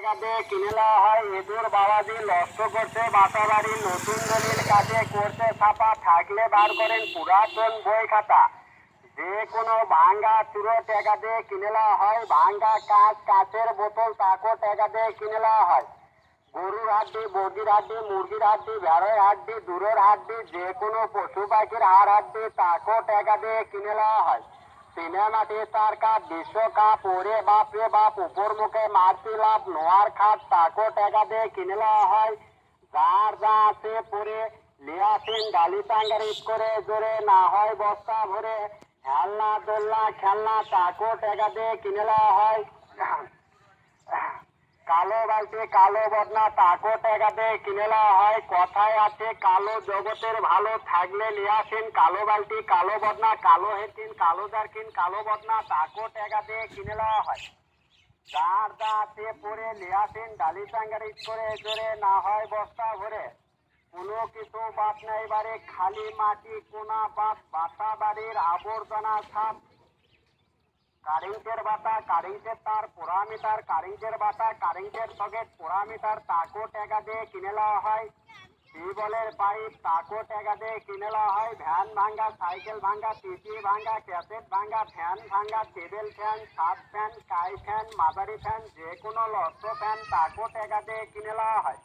টাকা দিয়ে কিনে নেওয়া হয়। ইঁদুর বাবাজি নষ্ট করছে বাসা বাড়ি, নতুন দলিল কাজে করছে ছাপা, থাকলে বার করেন পুরাতন বই খাতা। যে কোনো ভাঙ্গা চুরো টাকা দিয়ে কিনে নেওয়া হয়। ভাঙ্গা কাঁচ, কাঁচের বোতল তাকেও টাকা দিয়ে কিনে নেওয়া হয়। গরুর হাড্ডি, বর্গির হাড্ডি, মুরগির হাড্ডি, ভেড়ার হাড্ডি, দূরের হাড্ডি, যে কোনো পশু পাখির হাড্ডি তাকেও টাকা দিয়ে কিনে নেওয়া হয়। সিনেমা থিয়েটার কাপ, বিশ্বকাপ, ওরে বাপ রে বাপ, উপর মুখে মারতি লাভ, নোয়ার খাট তাকেও টাকা দিয়ে কিনে নেওয়া হয়। যার যা আছে পরে লিয়াসিন ডালি টাঙ্গারিজ করে জোরে, না হয় বস্তা ভরে খেলনা দোলনা খেলনা তাকেও টাকা দিয়ে কিনে নেওয়া হয়। কালো বালতি, কালো বদনা তাকেও টাকা দিয়ে কিনে নেওয়া হয়। কথায় আছে কালো জগতের ভালো, থাকলে লিয়াসিন কালো বালতি, কালো বদনা, কালো হেটিন, কালো জার্কিন, কালো বদনা তাকেও টাকা দিয়ে কিনে নেওয়া হয়। যার যা আছে পরে লিয়াসিন ডালি টাঙ্গারিজ করে জোরে, না হয় বস্তা ভরে কোনো কিছু বাদ নাই বাড়ি, খালি মাটি কোনা বাদ, বাসা বাড়ির আবর্জনা ছাপ। কারেন্টের বাতা, কারেন্টের তার, পোড়ামিটার, কারেন্টের বাতা, কারেন্টের সকেট, পোড়ামিটার তাকেও টাকা দিয়ে কিনে নেওয়া হয়। টিউবওয়েলের পাইপ তাকেও টাকা দিয়ে কিনে নেওয়া হয়। ভ্যান ভাঙ্গা, সাইকেল ভাঙ্গা, টিভি ভাঙ্গা, ক্যাসেট ভাঙ্গা, ফ্যান ভাঙ্গা, টেবিল ফ্যান, ছাদ ফ্যান, কাই ফ্যান, মাঝারি ফ্যান, যে কোনো লস্ট ফ্যান তাকেও টাকা দিয়ে কিনে নেওয়া হয়।